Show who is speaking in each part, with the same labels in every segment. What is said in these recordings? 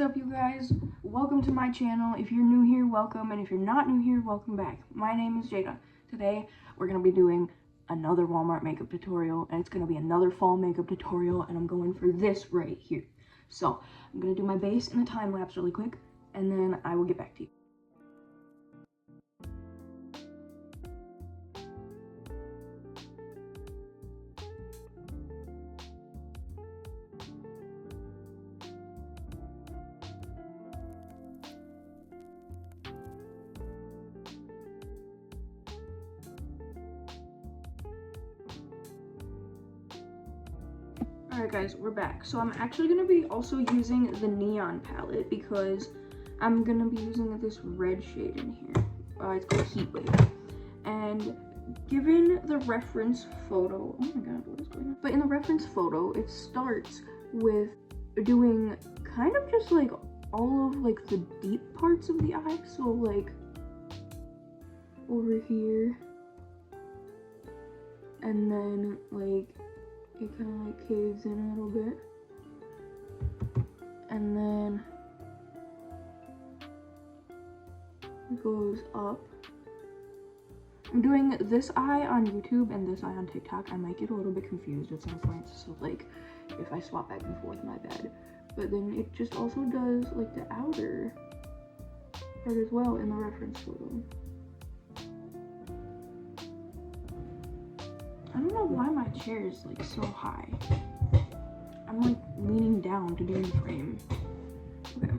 Speaker 1: is up, you guys? Welcome to my channel. If you're new here, welcome, and if you're not new here, welcome back. My name is Jaida. Today we're gonna be doing another Walmart makeup tutorial, and it's gonna be another fall makeup tutorial, and I'm going for this right here. So I'm gonna do my base in a time lapse really quick, and then I will get back to you. Alright guys, we're back. So I'm actually going to be also using the neon palette because I'm going to be using this red shade in here. It's called Heat Wave. And given the reference photo, oh my god, what is going on? But in the reference photo, it starts with doing kind of just like all of like the deep parts of the eye. So like over here. And then like it kind of like caves in a little bit, and then it goes up. I'm doing this eye on YouTube and this eye on TikTok. I might get a little bit confused at some points, so like if I swap back and forth, my bad. But then it just also does like the outer part as well in the reference photo. I don't know why my chair is like so high. I'm like leaning down to do the frame. Okay,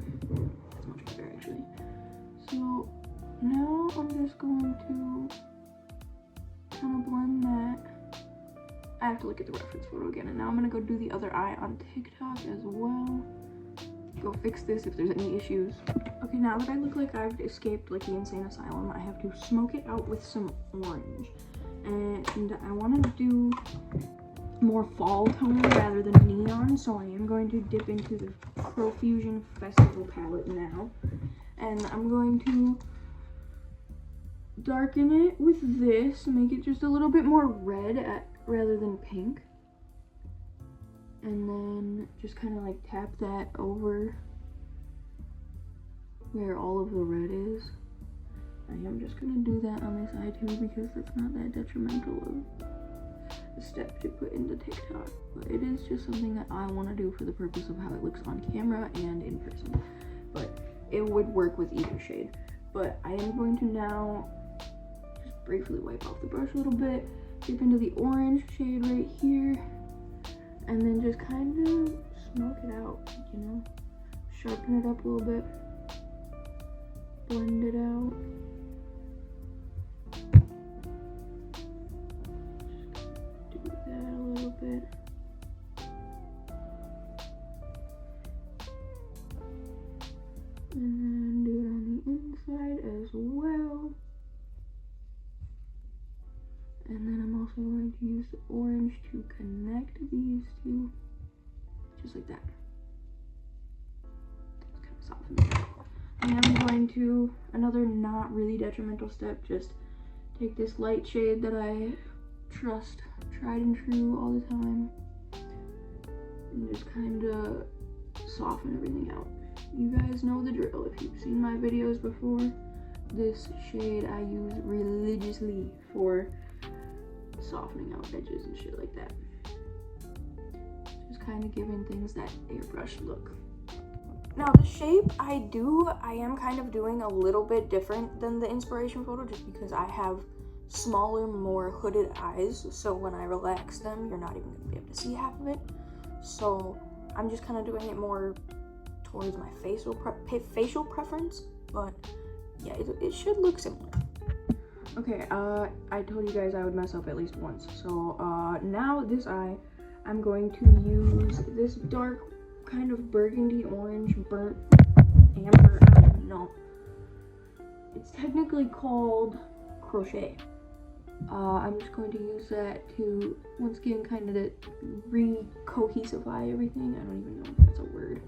Speaker 1: that's much better actually. So now I'm just going to kind of blend that. I have to look at the reference photo again, and now I'm gonna go do the other eye on TikTok as well. Go fix this if there's any issues. Okay, now that I look like I've escaped like the insane asylum, I have to smoke it out with some orange. And I want to do more fall tone rather than neon, so I am going to dip into the Profusion Festival palette now, and I'm going to darken it with this, make it just a little bit more red rather than pink, and then just kind of like tap that over where all of the red is. I am just gonna do that on this eye too because it's not that detrimental of a step to put into TikTok, but it is just something that I want to do for the purpose of how it looks on camera and in person. But it would work with either shade. But I am going to now just briefly wipe off the brush a little bit, dip into the orange shade right here, and then just kind of smoke it out, you know, sharpen it up a little bit, blend it out. Bit. And then do it on the inside as well. And then I'm also going to use the orange to connect these two, just like that. Just kind of soften it out. And I'm going to, another not really detrimental step, just take this light shade that I trust, tried and true all the time, and just kind of soften everything out. You guys know the drill. If you've seen my videos before, this shade I use religiously for softening out edges and shit like that. Just kind of giving things that airbrush look. Now the shape I am kind of doing a little bit different than the inspiration photo, just because I have smaller, more hooded eyes, so when I relax them, you're not even going to be able to see half of it. So I'm just kind of doing it more towards my facial preference, but yeah, it should look similar. Okay, I told you guys I would mess up at least once, so now this eye, I'm going to use this dark kind of burgundy orange, burnt amber, I don't even know. It's technically called Crochet. I'm just going to use that to, once again, kind of re-cohesify everything. I don't even know if that's a word.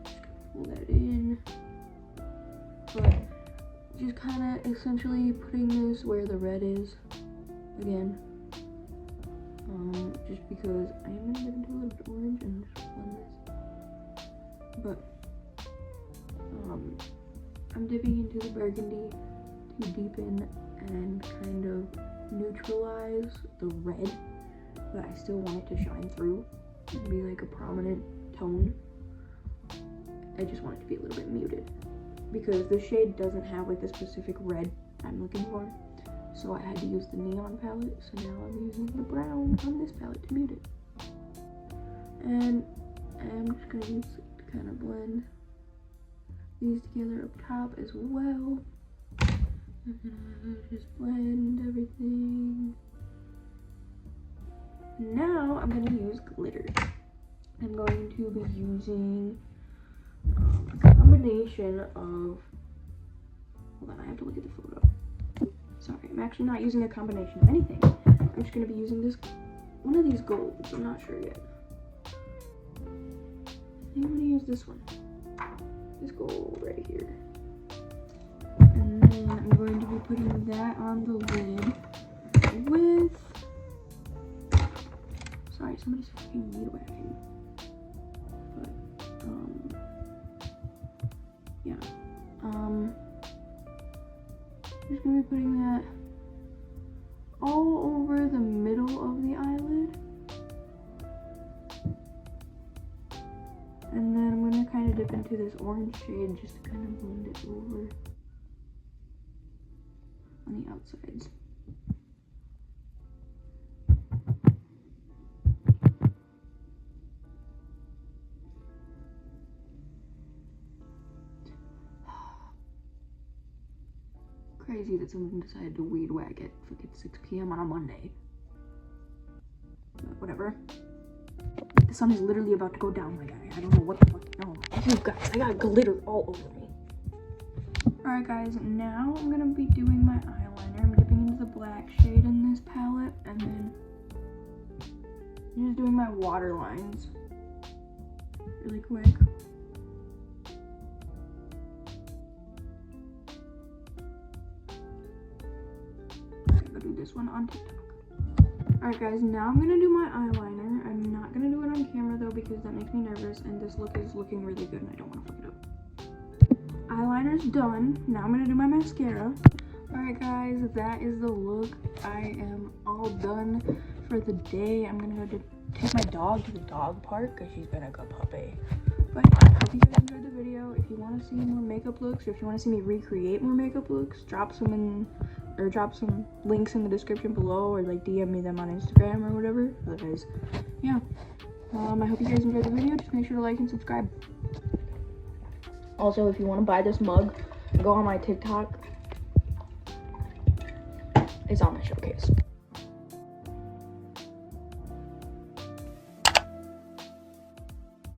Speaker 1: Just pull that in. But just kind of essentially putting this where the red is. Again, just because I am gonna dip into a little bit of orange and just blend this. But I'm dipping into the burgundy to deepen and kind of neutralize the red, but I still want it to shine through and be like a prominent tone. I just want it to be a little bit muted because the shade doesn't have like the specific red I'm looking for. So I had to use the neon palette, so now I'm using the brown on this palette to mute it. And I'm just gonna use it to kind of blend these together up top as well. I'm gonna just blend everything. Now I'm gonna use glitter. I'm going to be using a combination of, hold on, I have to look at the photo. Sorry, I'm actually not using a combination of anything. I'm just going to be using this, one of these golds. I'm not sure yet. I think I'm going to use this one. This gold right here. And then I'm going to be putting that on the lid with, sorry, somebody's freaking weed whacking. But, yeah. I'm just gonna be putting that all over the middle of the eyelid. And then I'm gonna kind of dip into this orange shade just to kind of blend it over on the outsides. Crazy that someone decided to weed whack at fucking 6 p.m. on a Monday. But whatever. The sun is literally about to go down, my guy. I don't know what the fuck. No. You guys, I got glitter all over me. Alright guys, now I'm gonna be doing my eyeliner. I'm dipping into the black shade in this palette, and then I'm just doing my water lines really quick. Do this one on TikTok. Alright guys, now I'm gonna do my eyeliner. I'm not gonna do it on camera though because that makes me nervous and this look is looking really good and I don't want to fuck it up. Eyeliner's done. Now I'm gonna do my mascara. Alright guys, that is the look. I am all done for the day. I'm gonna go take my dog to the dog park because she's been a good puppy. But yeah, I hope you guys enjoyed the video. If you want to see more makeup looks or if you want to see me recreate more makeup looks, drop some links in the description below or like DM me them on Instagram or whatever. Otherwise, yeah. I hope you guys enjoyed the video. Just make sure to like and subscribe. Also, if you want to buy this mug, go on my TikTok. It's on my showcase.